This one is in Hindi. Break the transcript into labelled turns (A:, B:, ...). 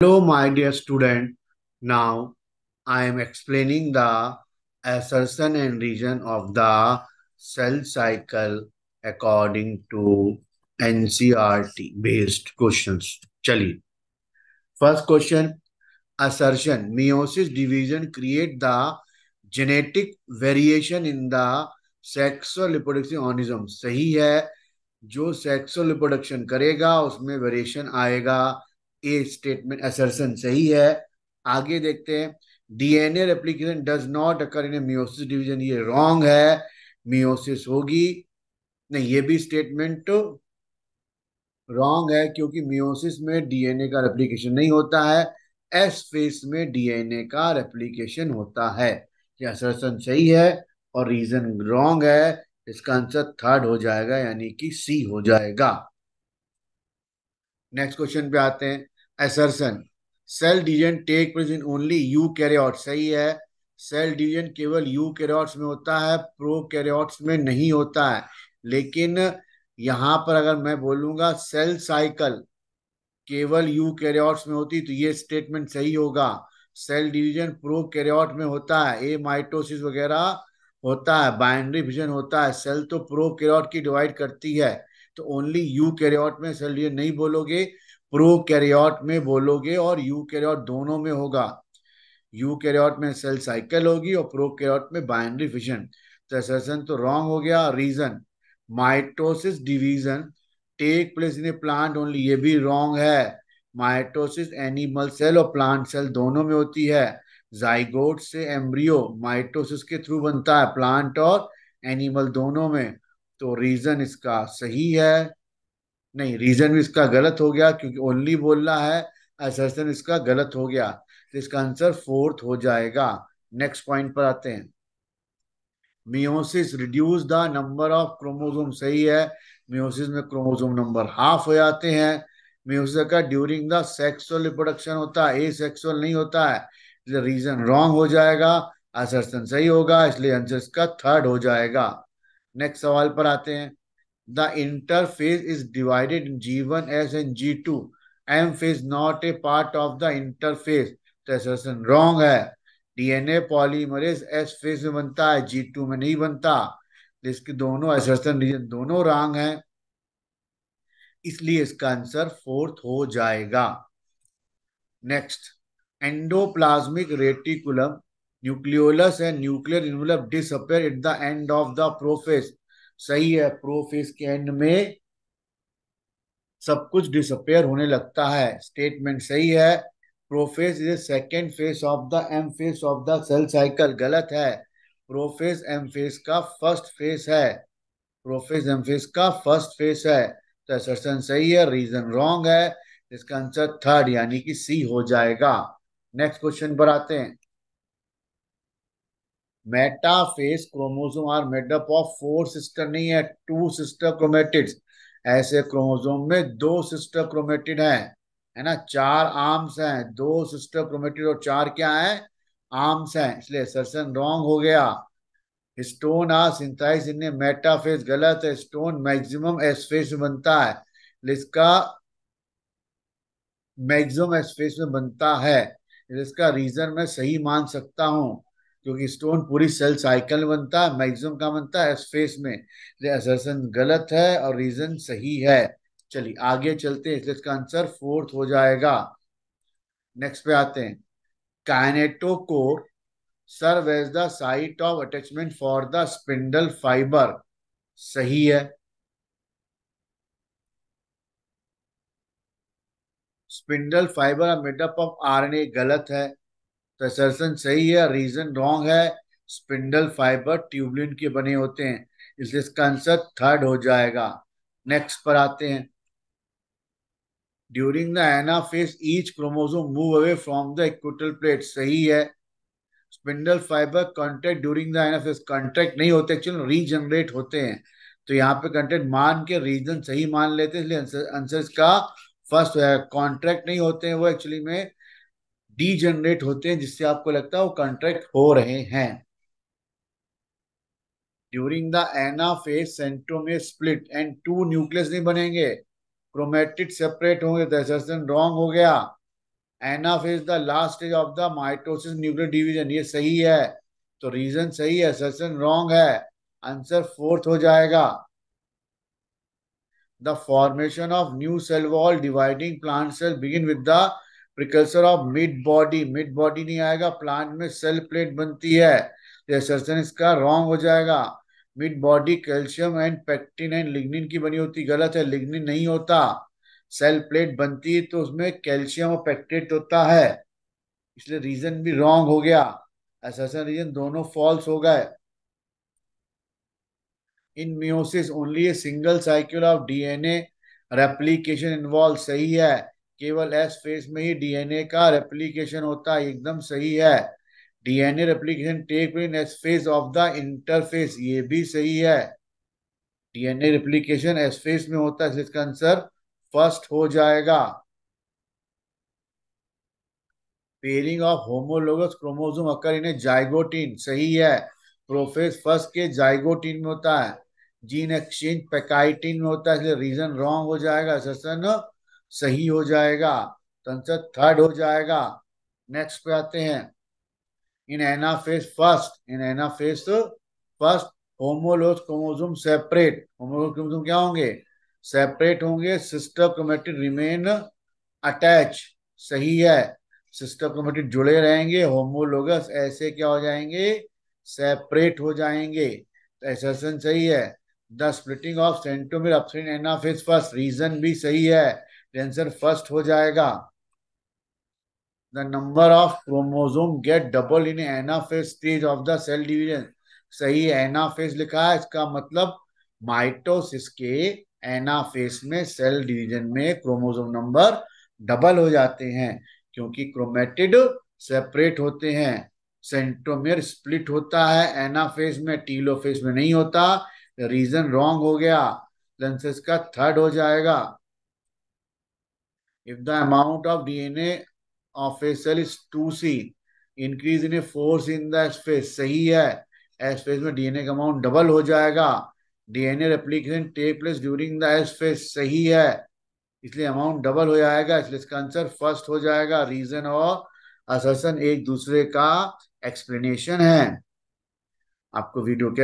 A: Hello, my dear student. Now I am explaining the assertion and reason of the cell cycle according to NCRT based questions. चलिए, first question. Assertion: meiosis division create the genetic variation in the sexual reproduction organism. सही है, जो सेक्सुअल रिप्रोडक्शन करेगा उसमें वेरिएशन आएगा। ए स्टेटमेंट असर्शन सही है। आगे देखते हैं, DNA replication does not occur in meiosis division, ये रॉन्ग है। मियोसिस होगी नहीं, ये भी स्टेटमेंट तो रॉन्ग है क्योंकि मियोसिस में डीएनए का रेप्लिकेशन नहीं होता है। एस फेस में डीएनए का रेप्लिकेशन होता है। ये असर्शन सही है और रीजन रॉन्ग है। इसका आंसर थर्ड हो जाएगा, यानी कि सी हो जाएगा। नेक्स्ट क्वेश्चन पे आते हैं। Assertion: cell division take place in only eukaryote, सही है। सेल डिवीजन केवल यूकैरियोट्स में होता है, प्रोकैरियोट्स में नहीं होता है। लेकिन यहां पर अगर मैं बोलूंगा सेल साइकिल केवल यूकैरियोट्स में होती तो ये स्टेटमेंट सही होगा। सेल डिवीजन प्रोकैरियोट में होता है, ए माइटोसिस वगैरह होता है, बाइनरी विजन होता है। सेल तो प्रोकैरियोट की डिवाइड करती है, तो ओनली यूकैरियोट में सेल डिवीजन नहीं बोलोगे, प्रोकैरियोट में बोलोगे, और यूकैरियोट दोनों में होगा। यूकैरियोट में सेल साइकिल होगी और प्रोकैरियोट में बाइनरी फिशन। तो असर्शन तो रॉन्ग हो गया। Reason: mitosis division take place in a plant only, ये भी रॉन्ग है। माइटोसिस एनिमल सेल और प्लांट सेल दोनों में होती है। जाइगोट से एम्ब्रियो माइटोसिस के थ्रू बनता है, प्लांट और एनिमल दोनों में। तो रीजन इसका सही है। नहीं, रीजन भी इसका गलत हो गया क्योंकि ओनली बोलना है। असर्शन इसका गलत हो गया, तो इसका आंसर फोर्थ हो जाएगा। नेक्स्ट पॉइंट पर आते हैं। Meiosis reduce the number of chromosome, सही है। मियोसिस में क्रोमोसोम नंबर हाफ हो जाते हैं। मियोसिस का ड्यूरिंग द सेक्सुअल रिप्रोडक्शन होता है, ए सेक्सुअल नहीं होता है, इसलिए रीजन रॉन्ग हो जाएगा। असर्शन सही होगा, इसलिए आंसर इसका थर्ड हो जाएगा। नेक्स्ट सवाल पर आते हैं। The interphase is divided in G1 as and G2. M phase not a part of the interphase. तो assertion wrong है। डीएनए पॉलीमरेज एस फेज में बनता है, G2 में नहीं बनता। इसके दोनों assertion रीजन दोनों रॉन्ग हैं, इसलिए इसका आंसर फोर्थ हो जाएगा। Next, endoplasmic reticulum nucleolus and nuclear envelope disappear at the end of the prophase, सही है। प्रोफेज के एंड में सब कुछ डिसअपेयर होने लगता है, स्टेटमेंट सही है। Prophase is second phase of the M phase of the cell cycle, गलत है। प्रोफेज एम फेज का फर्स्ट फेज है। प्रोफेज एम फेज का फर्स्ट फेज है, तो असर्शन सही है, रीजन रॉन्ग है। इसका आंसर थर्ड यानी कि सी हो जाएगा। नेक्स्ट क्वेश्चन पर आते हैं। Metaphase chromosome are made up of four sister, नहीं है, टू सिस्टर क्रोमेटिड्स। ऐसे क्रोमोसोम में दो सिस्टर क्रोमेटिड हैं, है ना। चार आर्म्स हैं, दो सिस्टर क्रोमेटिड और चार क्या हैं, आर्म्स हैं, इसलिए सर्सन रॉन्ग हो गया। Stone are synthesised in a metaphase, गलत है। स्टोन मैक्सिमम एस फेज में बनता है, इसका मैक्सिमम स्पेस में बनता है। इसका रीजन मैं सही मान सकता हूँ क्योंकि स्टोन पूरी सेल साइकिल में बनता है, मैक्सिमम का बनता है स्पेस में। असर्शन गलत है और रीजन सही है। चलिए आगे चलते हैं, इसलिए इसका आंसर फोर्थ हो जाएगा। नेक्स्ट पे आते हैं। Kinetochore serve as the site of attachment for the spindle fibre, सही है। Spindle fibre are made up of RNA, गलत है। तो असर्शन सही है, रीजन रॉन्ग है। स्पिंडल फाइबर ट्यूबलिन के बने होते हैं, इसलिए इसका आंसर थर्ड हो जाएगा। नेक्स्ट पर आते हैं। During the anaphase each chromosome move away from the equatorial plate, सही है। Spindle fibre contract during the anaphase, contract नहीं होते, एक्चुअली रीजनरेट होते हैं। तो यहाँ पे कॉन्ट्रैक्ट मान के रीजन सही मान लेते हैं, इसलिए आंसर आंसर इसका फर्स्ट है। कॉन्ट्रैक्ट नहीं होते हैं वो, एक्चुअली में डीजनरेट होते हैं, जिससे आपको लगता है वो कॉन्ट्रैक्ट हो रहे हैं। During the anaphase centromere split and two nucleus नहीं बनेंगे, क्रोमेटिड सेपरेट होंगे, तो असर्शन रॉन्ग हो गया। Anaphase the last stage of the mitosis nuclear division, ये सही है। तो रीजन सही है, असर्शन रॉन्ग है। आंसर फोर्थ हो जाएगा। The formation of new cell wall dividing plant cell begin with the precursor of mid body। mid body नहीं आएगा, प्लांट में सेल प्लेट बनती है, तो असर्शन इसका रॉन्ग हो जाएगा। Mid body calcium and pectin and lignin की बनी होती, गलत है, लिग्निन नहीं होता। सेल प्लेट बनती है तो उसमें कैल्शियम और पेक्टेट होता है, इसलिए रीजन भी रॉन्ग हो गया। असर्शन रीजन दोनों फॉल्स हो गए। इन meiosis only a single cycle of DNA replication involve, सही है। केवल एस फेज में ही डीएनए का रेप्लिकेशन होता है, एकदम सही है। DNA replication take place in S phase of the interphase, ये भी सही है। डीएनए रेप्लिकेशन एस फेज में होता है, इसलिए इसका आंसर फर्स्ट हो जाएगा। Pairing of homologous chromosome occur in zygotene, सही है। प्रोफेज फर्स्ट के जाइगोटिन में होता है। जीन एक्सचेंज पैकाइटिन में होता है, इसलिए रीजन रॉन्ग हो जाएगा, सेशन सही हो जाएगा। तो आंसर थर्ड हो जाएगा। नेक्स्ट पे आते हैं। इन anaphase first homologous chromosome separate, homologous chromosome क्या होंगे, सेपरेट होंगे। सिस्टर क्रोमैटिड रिमेन अटैच, सही है। सिस्टर क्रोमैटिड जुड़े रहेंगे, होमोलोगस ऐसे क्या हो जाएंगे, सेपरेट हो जाएंगे, तो एसर्शन सही है। The splitting of centromere upstream anaphase first, reason भी सही है, आंसर फर्स्ट हो जाएगा। The number of chromosome get double in anaphase stage of the cell division, सही है। एनाफेज लिखा है, इसका मतलब माइटोसिस के एनाफेज में सेल डिवीजन में क्रोमोसोम नंबर डबल हो जाते हैं, क्योंकि क्रोमेटिड सेपरेट होते हैं। सेंट्रोमियर स्प्लिट होता है एनाफेज में, टीलोफेज में नहीं होता। रीजन रॉन्ग हो गया, लेंसेज का थर्ड हो जाएगा। If the amount of DNA of a cell is 2C, increase in a force in the S phase, सही है। एस फेज में डीएनए का अमाउंट डबल हो जाएगा। DNA replication take place during the S phase, सही है, इसलिए अमाउंट डबल हो जाएगा, इसलिए इसका आंसर फर्स्ट हो जाएगा। रीजन और असर्शन एक दूसरे का एक्सप्लेनेशन है। आपको वीडियो कैसे